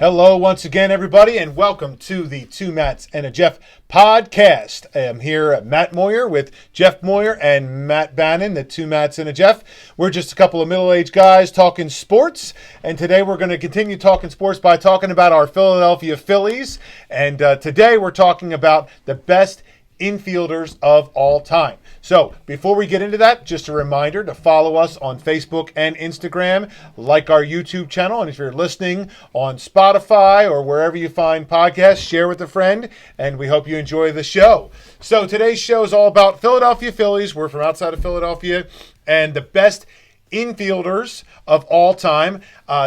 Hello once again, everybody, and welcome to the Two Matts and a Jeff podcast. I am here at Matt Moyer with Jeff Moyer and Matt Bannon, the Two Matts and a Jeff. We're just a couple of middle-aged guys talking sports, and today we're going to continue talking sports by talking about our Philadelphia Phillies, and today we're talking about the best infielders of all time. So before we get into that, just a reminder to follow us on Facebook and Instagram, like our YouTube channel, and if you're listening on Spotify or wherever you find podcasts, share with a friend, and we hope you enjoy the show. So today's show is all about Philadelphia Phillies. We're from outside of Philadelphia, and the best infielders of all time.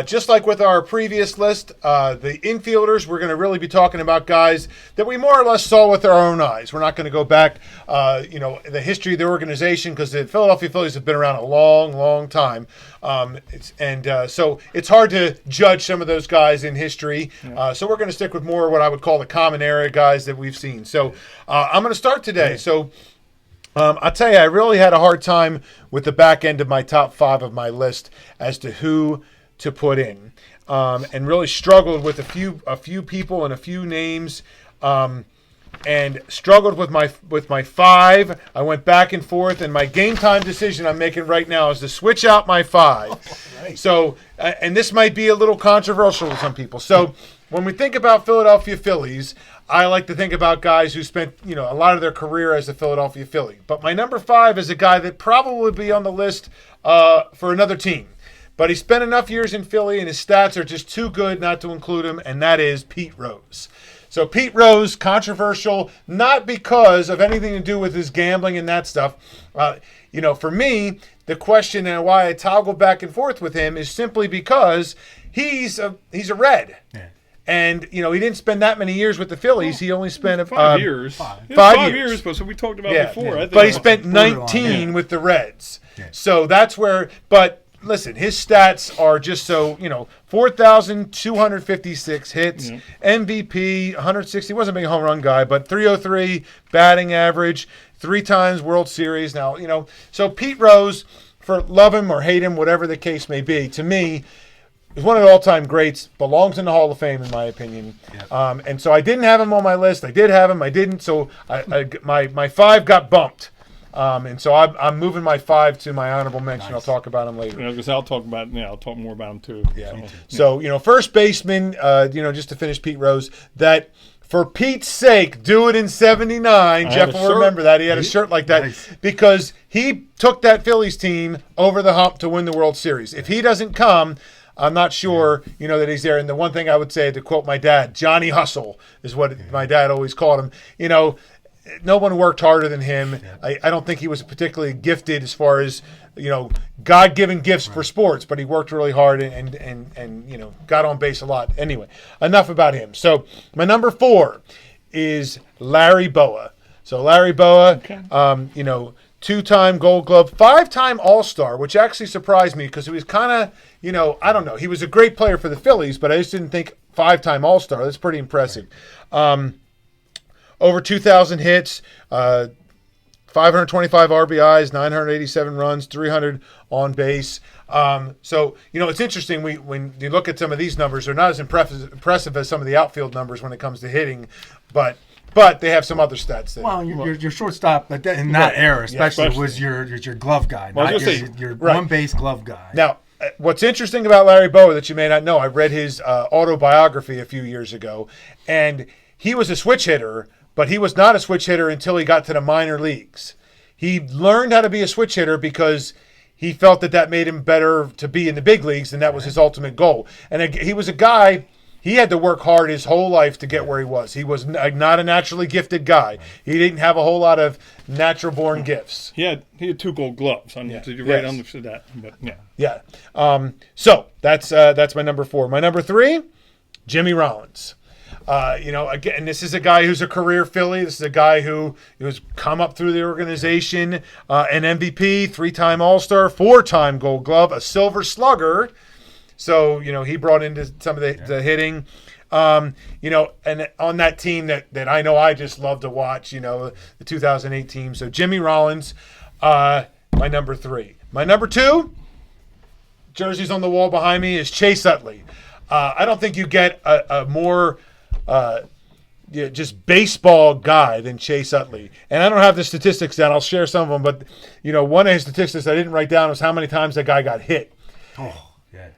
Just like with our previous list, the infielders, we're going to really be talking about guys that we more or less saw with our own eyes. We're not going to go back, the history of the organization, because the Philadelphia Phillies have been around a long, long time. So it's hard to judge some of those guys in history. So we're going to stick with more what I would call the common era guys that we've seen. So I'm going to start today. So I'll tell you, I really had a hard time with the back end of my top five of my list as to who to put in, and really struggled with a few people and a few names, and struggled with my five. I went back and forth, and my game time decision I'm making right now is to switch out my five. Right. So, and this might be a little controversial to some people. So, when we think about Philadelphia Phillies, I like to think about guys who spent, a lot of their career as a Philadelphia Philly. But my number five is a guy that probably would be on the list for another team. But he spent enough years in Philly, and his stats are just too good not to include him, and that is Pete Rose. So Pete Rose, controversial, not because of anything to do with his gambling and that stuff. For me, the question and why I toggle back and forth with him is simply because he's a Red. Yeah. And, he didn't spend that many years with the Phillies. He only spent 5 years. 5 years. But so we talked about before. Yeah. But he spent 19 with the Reds. Yeah. So that's where – but listen, his stats are just so, 4,256 hits, MVP, 160 – wasn't a big home run guy, but 303 batting average, 3 times World Series. Now, so Pete Rose, for love him or hate him, whatever the case may be, to me – he's one of the all-time greats, belongs in the Hall of Fame, in my opinion. Yep. And so I didn't have him on my list. I did have him. I didn't. So my five got bumped. And so I'm moving my five to my honorable mention. Nice. I'll talk about him later. I'll talk more about him too. Yeah. So first baseman, just to finish Pete Rose, that for Pete's sake, do it in 79. Jeff will remember that. He had a shirt like that because he took that Phillies team over the hump to win the World Series. If he doesn't come, I'm not sure, that he's there. And the one thing I would say, to quote my dad, Johnny Hustle is what my dad always called him. No one worked harder than him. I don't think he was particularly gifted as far as, God-given gifts for sports, but he worked really hard and got on base a lot. Anyway, enough about him. So my number 4 is Larry Bowa. So Larry Bowa, 2-time Gold Glove, 5-time All-Star, which actually surprised me because he was kind of, I don't know. He was a great player for the Phillies, but I just didn't think 5-time All-Star. That's pretty impressive. Over 2,000 hits, 525 RBIs, 987 runs, 300 on base. So, it's interesting. When you look at some of these numbers, they're not as impressive as some of the outfield numbers when it comes to hitting, but they have some other stats. Your shortstop in that era, especially was your glove guy, not your one-base glove guy. Now, what's interesting about Larry Bowa that you may not know, I read his autobiography a few years ago, and he was a switch hitter, but he was not a switch hitter until he got to the minor leagues. He learned how to be a switch hitter because he felt that made him better to be in the big leagues, and that was his ultimate goal. And he was a guy... He had to work hard his whole life to get where he was. He was not a naturally gifted guy. He didn't have a whole lot of natural-born gifts. He had 2 Gold Gloves. You're right on that. But yeah. So that's my number 4. My number 3, Jimmy Rollins. Again, this is a guy who's a career Philly. This is a guy who's come up through the organization, an MVP, 3-time All-Star, 4-time Gold Glove, a Silver Slugger. So, he brought into some of the hitting. And on that team that I know I just love to watch, the 2008 team. So Jimmy Rollins, my number 3. My number 2, jerseys on the wall behind me, is Chase Utley. I don't think you get a more just baseball guy than Chase Utley. And I don't have the statistics down. I'll share some of them. But, one of his statistics I didn't write down was how many times that guy got hit. Oh, yeah.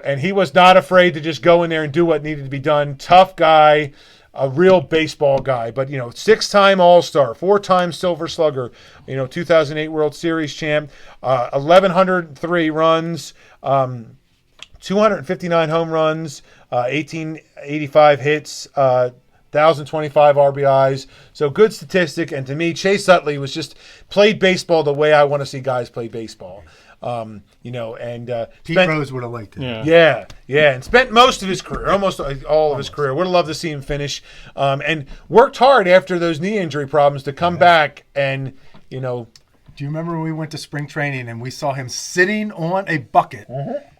And he was not afraid to just go in there and do what needed to be done. Tough guy, a real baseball guy. But, 6-time All-Star, 4-time Silver Slugger, 2008 World Series champ, 1,103 runs, 259 home runs, 1,885 hits, 1,025 RBIs. So good statistic. And to me, Chase Utley was just played baseball the way I want to see guys play baseball. And Pete Rose would have liked it. Yeah, and spent most of his career, almost all of his career. Would have loved to see him finish, and worked hard after those knee injury problems to come back. And do you remember when we went to spring training and we saw him sitting on a bucket,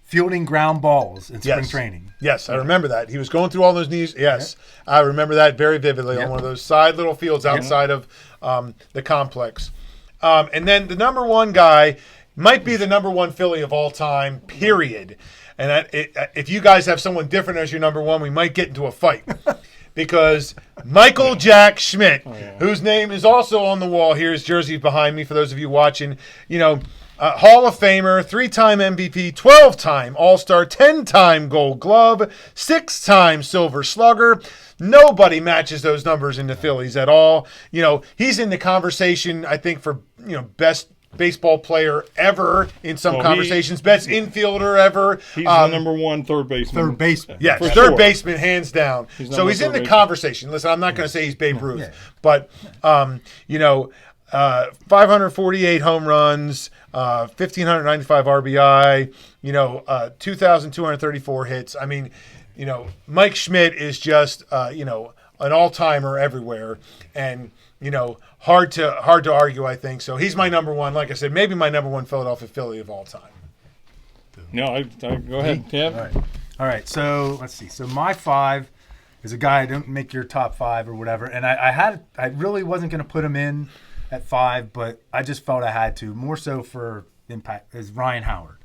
fielding ground balls in spring training? Yes, I remember that. He was going through all those knees. Yes, I remember that very vividly on one of those side little fields outside of the complex. And then the number one guy might be the number one Philly of all time, period. And if you guys have someone different as your number one, we might get into a fight. Because Michael Jack Schmidt, whose name is also on the wall here, his jersey behind me for those of you watching, Hall of Famer, 3-time MVP, 12-time All-Star, 10-time Gold Glove, 6-time Silver Slugger. Nobody matches those numbers in the Phillies at all. He's in the conversation, I think, for best baseball player ever in some conversations, best infielder ever. He's the number one third baseman. Third baseman. Yeah, third baseman, hands down. So he's in the conversation. Listen, I'm not going to say he's Babe Ruth, but 548 home runs, 1,595 RBI, 2,234 hits. I mean, Mike Schmidt is just, an all-timer everywhere, and hard to argue, I think. So he's my number one. Like I said, maybe my number one Philadelphia Philly of all time. No, I go ahead, Tim. All right. So let's see. So my 5 is a guy I didn't make your top 5 or whatever, and I really wasn't going to put him in at 5, but I just felt I had to, more so for impact, is Ryan Howard.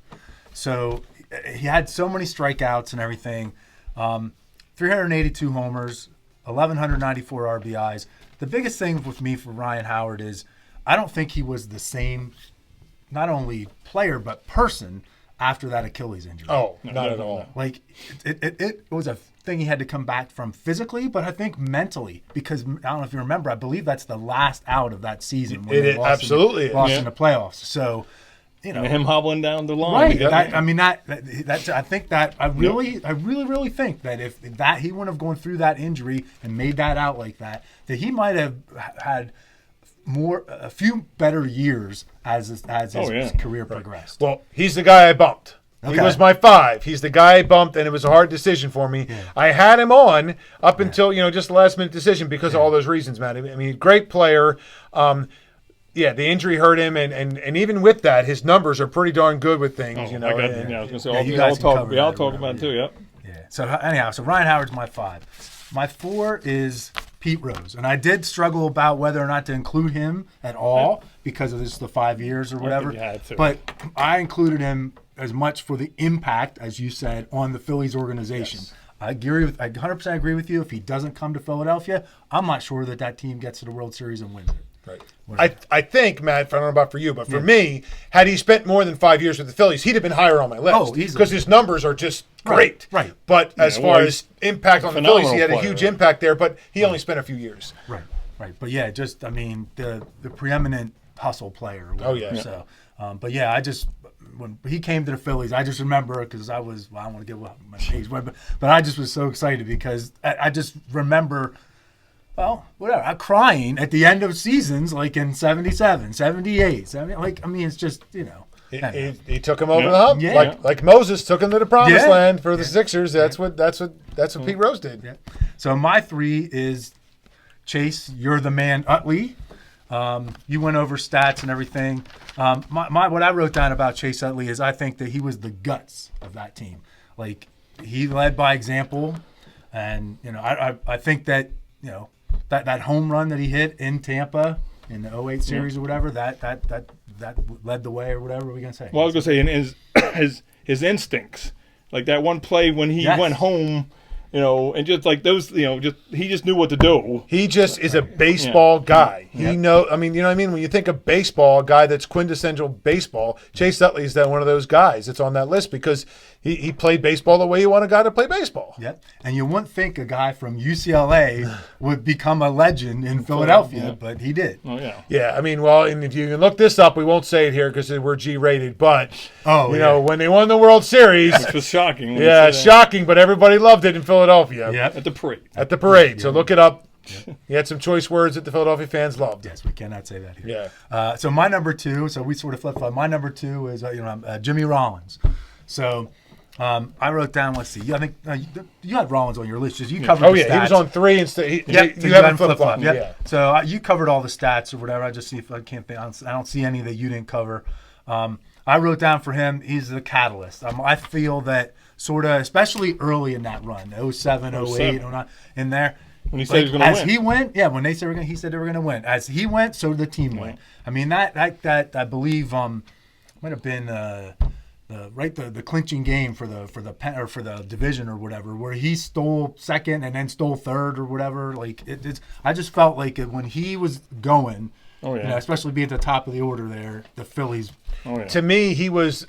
So he had so many strikeouts and everything, 382 homers, 1,194 RBIs. The biggest thing with me for Ryan Howard is I don't think he was the same, not only player, but person after that Achilles injury. Oh, not at all. Like, it was a thing he had to come back from physically, but I think mentally, because I don't know if you remember, I believe that's the last out of that season when they lost in the playoffs. So, and him hobbling down the line. Right. I think that I really think that if he wouldn't have gone through that injury and made that out like that he might have had a few better years as his career progressed. Well, he's the guy I bumped. Okay. He was my 5. He's the guy I bumped, and it was a hard decision for me. Yeah. I had him on up until, just the last minute decision because of all those reasons, man. I mean, great player. The injury hurt him, and even with that, his numbers are pretty darn good with things, I was going to say, we all talk about it too, yep. Yeah. So anyhow, Ryan Howard's my 5. My 4 is Pete Rose, and I did struggle about whether or not to include him at all because of the 5 years or whatever. But I included him as much for the impact, as you said, on the Phillies organization. Yes. I 100% agree with you. If he doesn't come to Philadelphia, I'm not sure that team gets to the World Series and wins it. Right. I think, Matt, I don't know about for you, but for me, had he spent more than 5 years with the Phillies, he'd have been higher on my list. Oh, easily. Because his numbers are just great. Right. But as far as impact on the Phillies, he had a huge impact there, but he only spent a few years. Right. But yeah, just, the preeminent hustle player. Oh, yeah. So, but yeah, when he came to the Phillies, I just remember because I don't want to give up my age, but I just was so excited because I just remember, I'm crying at the end of seasons, like in 77, 78, 70, it's just, He took him over the hump, like Moses took him to the promised land for the Sixers. That's what Pete Rose did. Yeah. So my 3 is Chase. You're the man, Utley. You went over stats and everything. What I wrote down about Chase Utley is I think that he was the guts of that team. Like, he led by example, and I think that that home run that he hit in Tampa in the 2008 series or whatever that led the way or whatever we're gonna say. Well, I was gonna say, in his instincts like that one play when he Yes. went home. And just like those, he just knew what to do. He just is a baseball guy. He you know what I mean? When you think of baseball, a guy that's quintessential baseball, Chase Utley is one of those guys that's on that list because he played baseball the way you want a guy to play baseball. Yep. And you wouldn't think a guy from UCLA would become a legend in Philadelphia, but he did. Oh, yeah. Yeah, I mean, well, and if you can look this up, we won't say it here because we're G-rated, but, when they won the World Series. Which was shocking. Yeah, shocking, but everybody loved it in Philadelphia. Yep. At the parade. At the parade. So look it up. He had some choice words that the Philadelphia fans loved. Yes, we cannot say that here. Yeah. So my number 2, so we sort of flip-flop. My number 2 is Jimmy Rollins. So I wrote down, let's see, I think you had Rollins on your list. You covered the stats. He was on 3 instead. You have him flip-flop. Yep. Yeah. So you covered all the stats or whatever. I just see if I can't think. I don't see any that you didn't cover. I wrote down for him, he's the catalyst. I feel that sort of, especially early in that run, 07, 08, 09, in there. When he said he was going to win. As he went, when they said he said they were going to win. As he went, so did the team went. I mean, that I believe might have been the clinching game for the division or whatever, where he stole second and then stole third or whatever. Like I just felt like when he was going, especially being at the top of the order there, the Phillies. Oh, yeah. To me, he was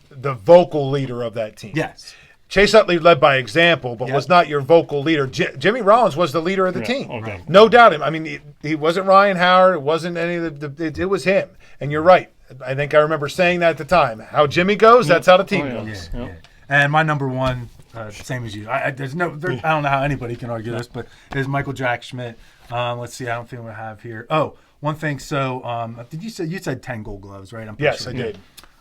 the vocal leader of that team. Yes. Chase Utley led by example, but was not your vocal leader. Jimmy Rollins was the leader of the team. Okay. No doubt. I mean, he wasn't Ryan Howard. It wasn't any of it was him. And you're right. I think I remember saying that at the time. How Jimmy goes, that's how the team goes. Yeah. And my number 1, same as you. I don't know how anybody can argue this, but it is Michael Jack Schmidt. Let's see. I don't think we have here. Oh, one thing. So, did you said 10 Gold Gloves, right? Yes, I did.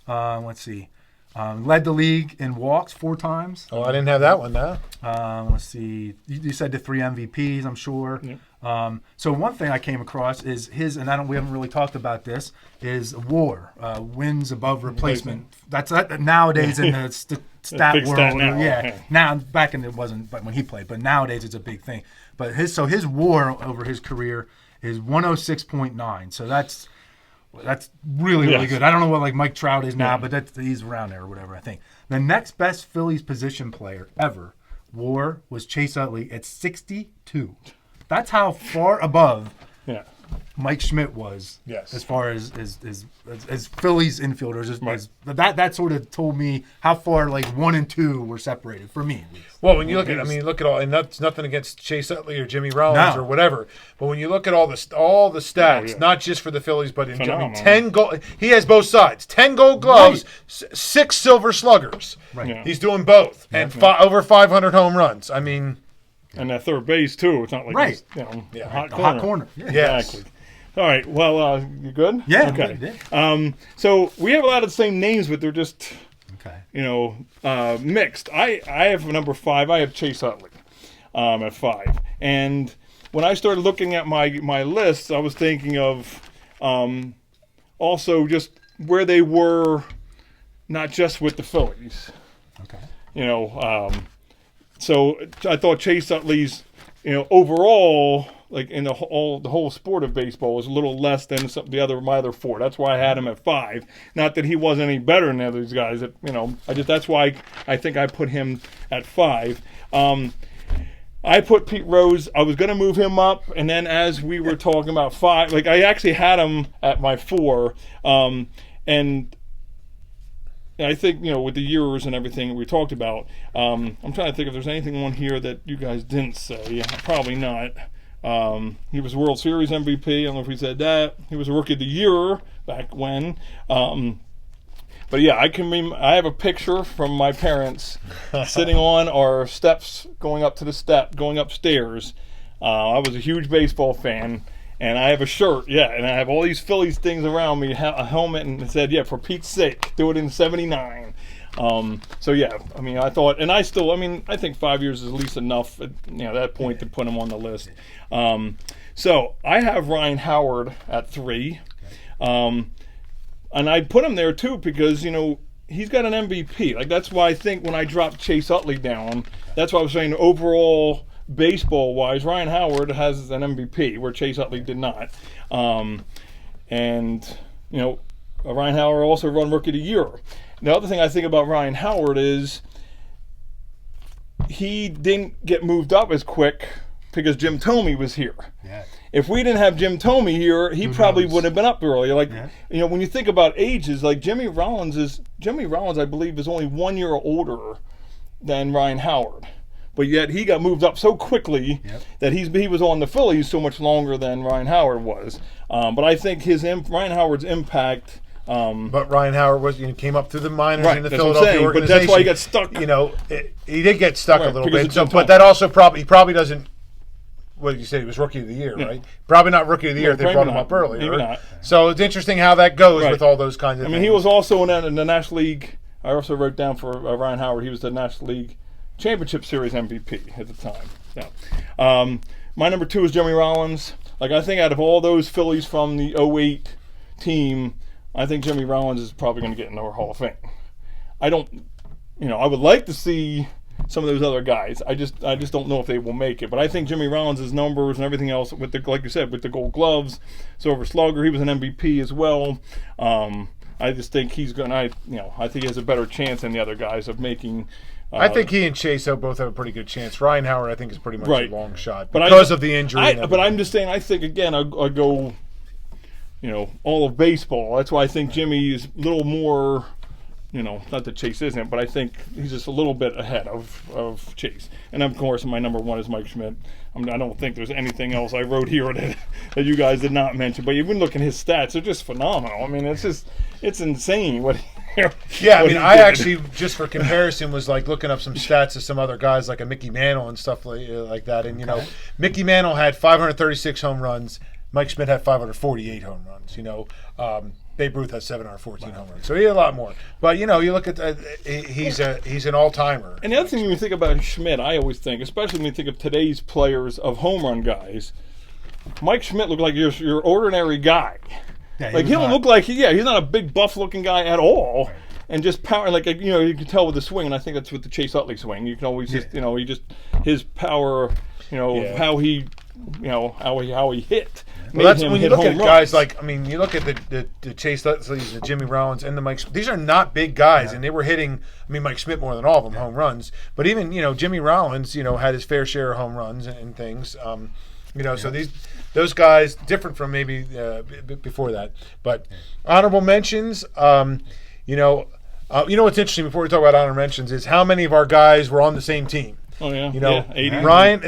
Let's see. Led the league in walks 4 times. Oh, I didn't have that one, no. Let's see. You said the 3 MVPs, I'm sure. Yeah. So one thing I came across is his, and we haven't really talked about this, is WAR, wins above replacement. That's nowadays in the stat big world. stat now. Yeah. Now, back in it wasn't, but when he played. But nowadays it's a big thing. But his WAR over his career is 106.9. So that's really, really good. I don't know what Mike Trout is now, but he's around there or whatever, I think. The next best Phillies position player ever, WAR, was Chase Utley at 62. That's how far above Mike Schmidt was, as far as Phillies infielders. That sort of told me how far 1 and 2 were separated for me. At least. Well, when you look at all, and that's nothing against Chase Utley or Jimmy Rollins or whatever, but when you look at all the stats, not just for the Phillies, but in 10 gold, he has both sides, 10 Gold Gloves, 6 Silver Sluggers. Right. Yeah. He's doing both, and over 500 home runs. I mean. And that third base, too. It's not like he's, hot corner. Yeah. Exactly. All right. Well, you good? Yeah. Okay. So we have a lot of the same names, but they're just, mixed. I have number 5. I have Chase Utley at 5. And when I started looking at my list, I was thinking of also just where they were, not just with the Phillies. Okay. So I thought Chase Utley's, overall, in the whole sport of baseball, was a little less than my other 4. That's why I had him at 5. Not that he wasn't any better than the other guys. That's why I think I put him at 5. I put Pete Rose. I was going to move him up, and then as we were talking about 5, I actually had him at my 4, and I think, with the years and everything we talked about, I'm trying to think if there's anything on here that you guys didn't say. Probably not. He was World Series MVP. I don't know if we said that. He was a Rookie of the Year back when. But yeah, I have a picture from my parents sitting on our steps, going upstairs. I was a huge baseball fan. And I have a shirt, and I have all these Phillies things around me, a helmet, and it said, for Pete's sake, do it in 79. I thought, and I think 5 years is at least enough at that point to put him on the list. So I have Ryan Howard at 3. And I put him there too because, he's got an MVP. That's why I think when I dropped Chase Utley down, that's why I was saying overall, baseball-wise, Ryan Howard has an MVP, where Chase Utley did not. Ryan Howard also run Rookie of the Year. The other thing I think about Ryan Howard is he didn't get moved up as quick because Jim Thome was here. Yeah. If we didn't have Jim Thome here, he probably would have been up earlier. Like, when you think about ages, like Jimmy Rollins, I believe, is only 1 year older than Ryan Howard. But yet he got moved up so quickly that he was on the Phillies so much longer than Ryan Howard was. But I think Ryan Howard's impact. But Ryan Howard came up through the minors in the that's Philadelphia what I'm saying, organization. But that's why he got stuck. He did get stuck a little bit. So, but that also he probably doesn't. What did you say? He was Rookie of the Year, right? Probably not Rookie of the Year if they brought him up earlier. Maybe not. So it's interesting how that goes with all those kinds of things. I mean, he was also in the National League. I also wrote down for Ryan Howard, he was the National League Championship Series MVP at the time. Yeah. My number 2 is Jimmy Rollins. Like, I think out of all those Phillies from the 08 team, I think Jimmy Rollins is probably going to get in our Hall of Fame. I would like to see some of those other guys. I just don't know if they will make it. But I think Jimmy Rollins' numbers and everything else, with like you said, with the Gold Gloves, Silver Slugger, he was an MVP as well. I just think he's going to, I think he has a better chance than the other guys of making. I think he and Chase both have a pretty good chance. Ryan Howard, I think, is pretty much a long shot because of the injury. But I'm just saying, I think, again, I'll go, all of baseball. That's why I think Jimmy is a little more, not that Chase isn't, but I think he's just a little bit ahead of Chase. And, of course, my number 1 is Mike Schmidt. I don't think there's anything else I wrote here that you guys did not mention. But you've been looking at his stats; they're just phenomenal. I mean, it's insane what. I actually, just for comparison, was like looking up some stats of some other guys, like a Mickey Mantle and stuff like that. And Mickey Mantle had 536 home runs. Mike Schmidt had 548 home runs. Babe Ruth has 714 home runs, so he had a lot more. But you look at he's an all-timer. And the other thing when you think about Schmidt, I always think, especially when you think of today's players of home run guys, Mike Schmidt looked like your ordinary guy. Yeah, like he don't look like he's not a big buff-looking guy at all, and just power. Like you can tell with the swing, and I think that's with the Chase Utley swing. You can always his power. How he hit. Well, that's when you look at guys like, you look at the Chase Utleys, the Jimmy Rollins, and the Mike. These are not big guys, and they were hitting. Mike Schmidt more than all of them home runs, but even Jimmy Rollins, had his fair share of home runs and things. So those guys different from maybe before that. But honorable mentions. What's interesting before we talk about honorable mentions is how many of our guys were on the same team. Oh yeah, 80. Ryan,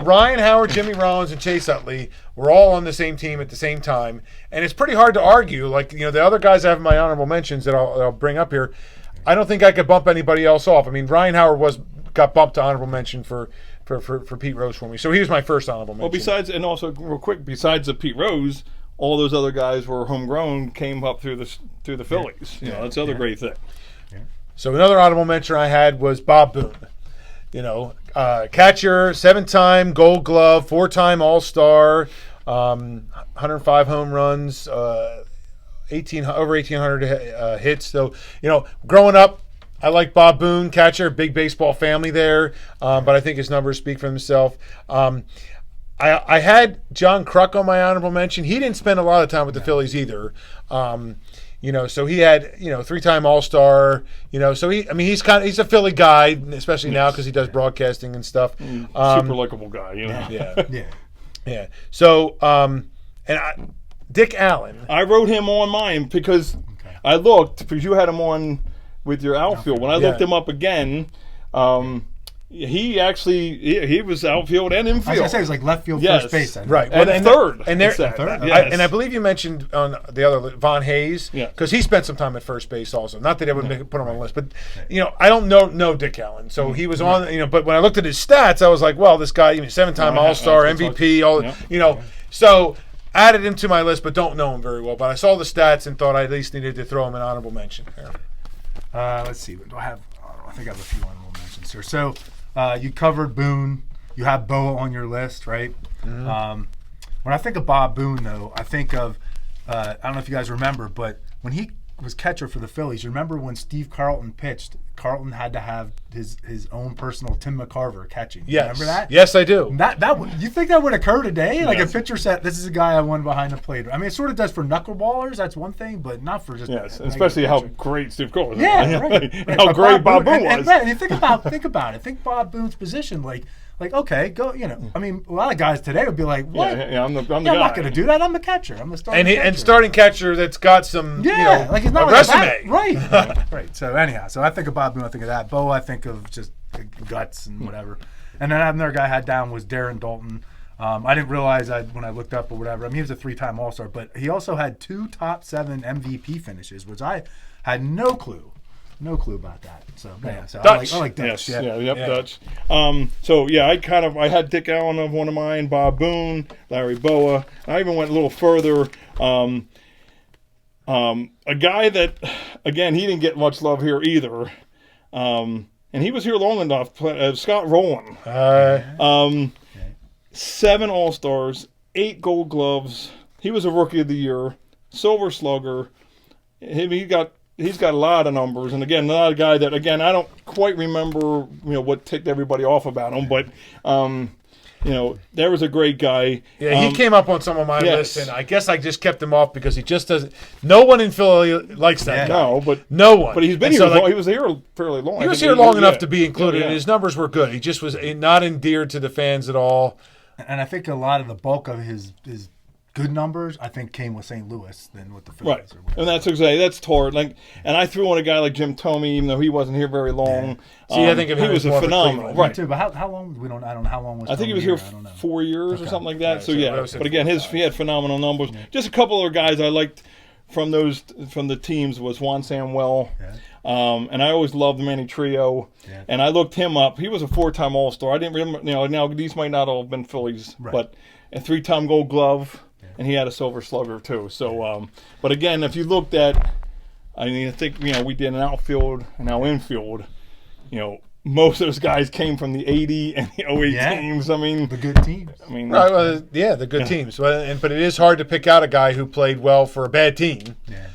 Ryan Howard, Jimmy Rollins, and Chase Utley were all on the same team at the same time, and it's pretty hard to argue. Like the other guys I have in my honorable mentions that I'll bring up here, I don't think I could bump anybody else off. Ryan Howard got bumped to honorable mention for Pete Rose for me, so he was my first honorable mention. Well, besides the Pete Rose, all those other guys were homegrown, came up through the Phillies. That's the other great thing. So another honorable mention I had was Bob Boone. Catcher, 7-time Gold Glove, 4-time All-Star, 105 home runs, over 1,800 hits. So, growing up, I like Bob Boone, catcher, big baseball family there, but I think his numbers speak for themselves. I had John Kruk on my honorable mention. He didn't spend a lot of time with the Phillies either. So he had, 3-time All-Star, so he's a Philly guy, especially now because he does broadcasting and stuff. Super likable guy, Yeah. So, Dick Allen. I wrote him on mine because I looked, because you had him on with your outfield. When I looked him up again, he was outfield and infield. I was going to say he was like left field, first base. Right. And third. And I believe you mentioned on the other, Von Hayes, because he spent some time at first base also. Not that I would put him on the list, but, I don't know Dick Allen. So he was on, but when I looked at his stats, I was like, well, this guy, 7-time All-Star, MVP, so added him to my list, but don't know him very well. But I saw the stats and thought I at least needed to throw him an honorable mention. Let's see. What do I have? I think I have a few honorable mentions here. So you covered Boone. You have Boa on your list, right? Mm-hmm. When I think of Bob Boone, though, I think of I don't know if you guys remember, but when he was catcher for the Phillies. You remember when Steve Carlton pitched? Carlton had to have his own personal Tim McCarver catching. Yes. Remember that? Yes, I do. You think that would occur today? Like Yes. a pitcher said, "This is a guy I won behind the plate." I mean, it sort of does for knuckleballers. That's one thing, but not for just Yes, a especially regular how pitcher. great Steve Cole was. Yeah, right. And how But great Bob Boone was. And you think about it. Think Bob Boone's position. Like okay, go. I mean, a lot of guys today would be like, "What? Yeah, I'm the I'm guy. not going to do that. I'm the catcher. I'm the starting catcher." And starting catcher that's got some like he's not a like resume. Right. So anyhow, I think of Bob Boone, I think of that. Bo, I think of just guts and whatever. And then another guy I had down was Darren Dalton. I didn't realize when I looked up or whatever. I mean, he was a 3-time All-Star, but he also had 2 top 7 MVP finishes, which I had no clue about that. So yeah, Dutch. I like Dutch. Yes, Yeah. Dutch. I had Dick Allen of one of mine, Bob Boone, Larry Boa. I even went a little further. A guy that, again, he didn't get much love here either. And he was here long enough. Scott Rowland. 7 All-Stars, 8 Gold Gloves. He was a Rookie of the Year, Silver Slugger. He's got a lot of numbers, and again, not a guy that, again, I don't quite remember, what ticked everybody off about him, but, there was a great guy. Yeah, he came up on some of my yes. lists, and I guess I just kept him off because he just doesn't. No one in Philly likes that guy. No, but no one. But he's been And here. so, He was here fairly long. He was here long enough to be included, and his numbers were good. He just was not endeared to the fans at all. And I think a lot of the bulk of his good numbers, I think, came with St. Louis than with the Phillies. Right, and that's Tord. And I threw in a guy like Jim Thome, even though he wasn't here very long. Yeah. See, I think of him he was as more of a phenomenal. Cleveland. Right. Me too, but how long? I don't know how long was. I think he was Thome here I don't know. 4 years or something like that. Right, So so yeah, that was but again, he had phenomenal numbers. Yeah. Just a couple of guys I liked from the teams was Juan Samuel. Yeah. And I always loved Manny Trio. Yeah. And I looked him up. He was a 4-time All-Star. I didn't remember. Now these might not all have been Phillies, right. but a 3-time Gold Glove. And he had a Silver Slugger too. So, but again, if you looked at, I think we did an outfield and now infield. Most of those guys came from the '80 and the '08 teams. I mean, the good teams. I mean, Right, the good teams. But it is hard to pick out a guy who played well for a bad team. Yeah.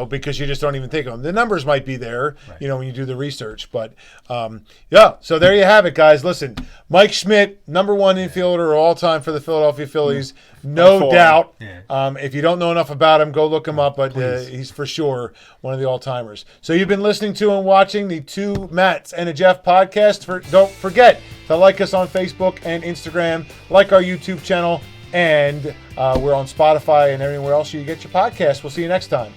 Because you just don't even think of them. The numbers might be there, Right. when you do the research. But, so there you have it, guys. Listen, Mike Schmidt, number 1 infielder of all time for the Philadelphia Phillies. No doubt. Yeah. If you don't know enough about him, go look him up. But he's for sure one of the all-timers. So you've been listening to and watching the 2 Matts and a Jeff podcast. Don't forget to like us on Facebook and Instagram, like our YouTube channel, and we're on Spotify and everywhere else you get your podcast. We'll see you next time.